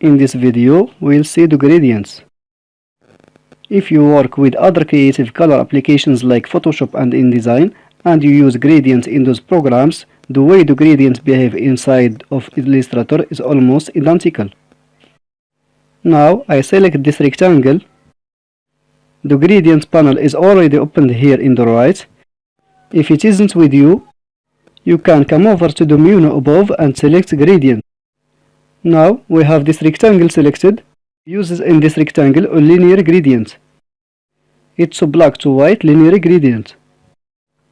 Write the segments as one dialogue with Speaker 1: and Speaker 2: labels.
Speaker 1: In this video, we'll see the gradients. If you work with other creative color applications like Photoshop and InDesign, and you use gradients in those programs, the way the gradients behave inside of Illustrator is almost identical. Now, I select this rectangle. The gradients panel is already opened here in the right. If it isn't with you, you can come over to the menu above and select gradient. Now we have this rectangle selected. Uses in this rectangle a linear gradient. It's a black to white linear gradient.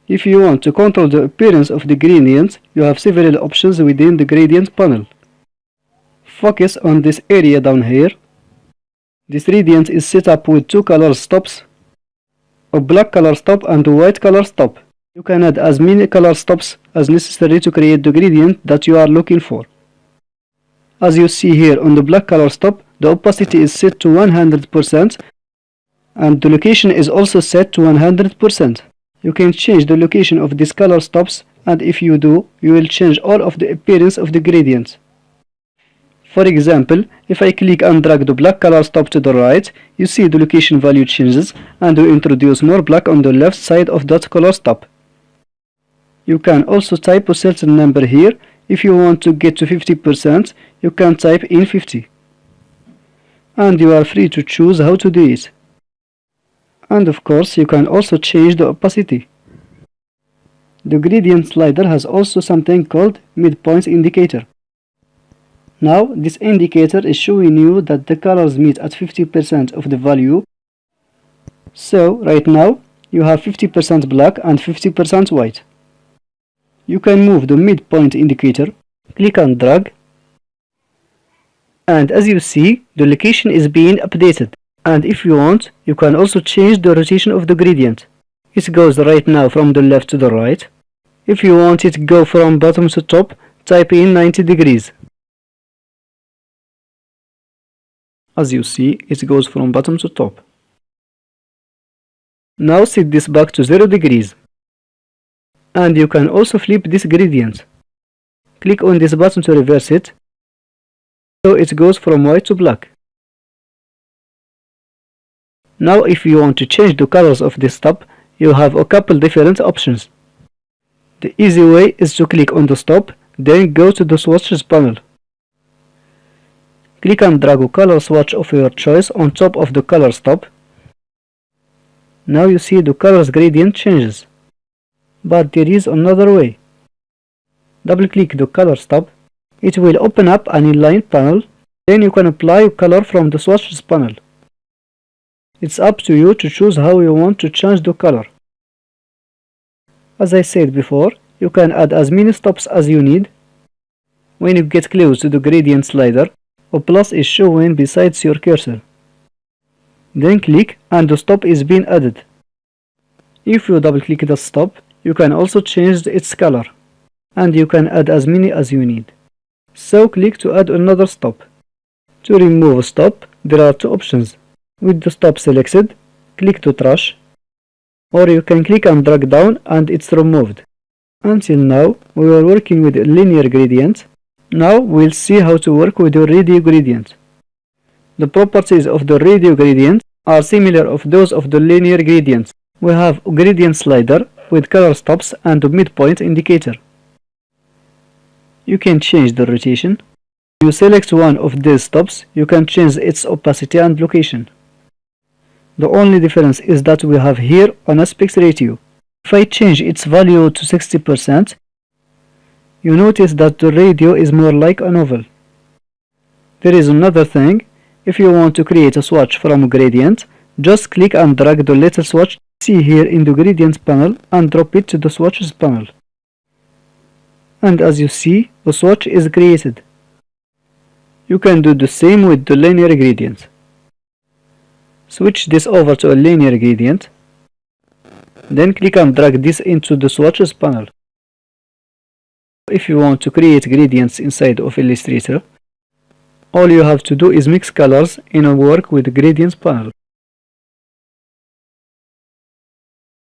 Speaker 1: If you want to control the appearance of the gradient, you have several options within the gradient panel. Focus on this area down here. This gradient is set up with two color stops, a black color stop and a white color stop. You can add as many color stops as necessary to create the gradient that you are looking for. As you see here on the black color stop, the opacity is set to 100% and the location is also set to 100%. You can change the location of these color stops, and if you do, you will change all of the appearance of the gradient. For example, if I click and drag the black color stop to the right, you see the location value changes and we introduce more black on the left side of that color stop. You can also type a certain number here. If you want to get to 50%, you can type in 50. And you are free to choose how to do it. And of course, you can also change the opacity. The gradient slider has also something called midpoint indicator. Now, this indicator is showing you that the colors meet at 50% of the value. So, right now, you have 50% black and 50% white. You can move the midpoint indicator, click and drag, and as you see, the location is being updated. And if you want, you can also change the rotation of the gradient. It goes right now from the left to the right. If you want it to go from bottom to top, type in 90 degrees. As you see, it goes from bottom to top. Now set this back to 0 degrees. And you can also flip this gradient. Click on this button to reverse it, so it goes from white to black. Now if you want to change the colors of this stop, you have a couple different options. The easy way is to click on the stop, then go to the swatches panel. Click and drag a color swatch of your choice on top of the color stop. Now you see the colors gradient changes. But there is another way. Double click the color stop. It will open up an inline panel. Then you can apply a color from the swatches panel. It's up to you to choose how you want to change the color. As I said before, you can add as many stops as you need. When you get close to the gradient slider, a plus is shown beside your cursor. Then click and the stop is being added. If you double click the stop, you can also change its color, and you can add as many as you need. So click to add another stop. To remove a stop, there are two options. With the stop selected, click to trash, or you can click and drag down and it's removed. Until now, we were working with a linear gradient. Now we'll see how to work with the radio gradient. The properties of the radio gradient are similar of those of the linear gradient. We have a gradient slider with color stops and a midpoint indicator. You can change the rotation. If you select one of these stops, you can change its opacity and location. The only difference is that we have here an aspect ratio. If I change its value to 60%, you notice that the radio is more like an oval. There is another thing. If you want to create a swatch from a gradient, just click and drag the little swatch see here in the gradient panel and drop it to the swatches panel. And as you see, a swatch is created. You can do the same with the linear gradient. Switch this over to a linear gradient. Then click and drag this into the swatches panel. If you want to create gradients inside of Illustrator, all you have to do is mix colors in a work with the gradients panel.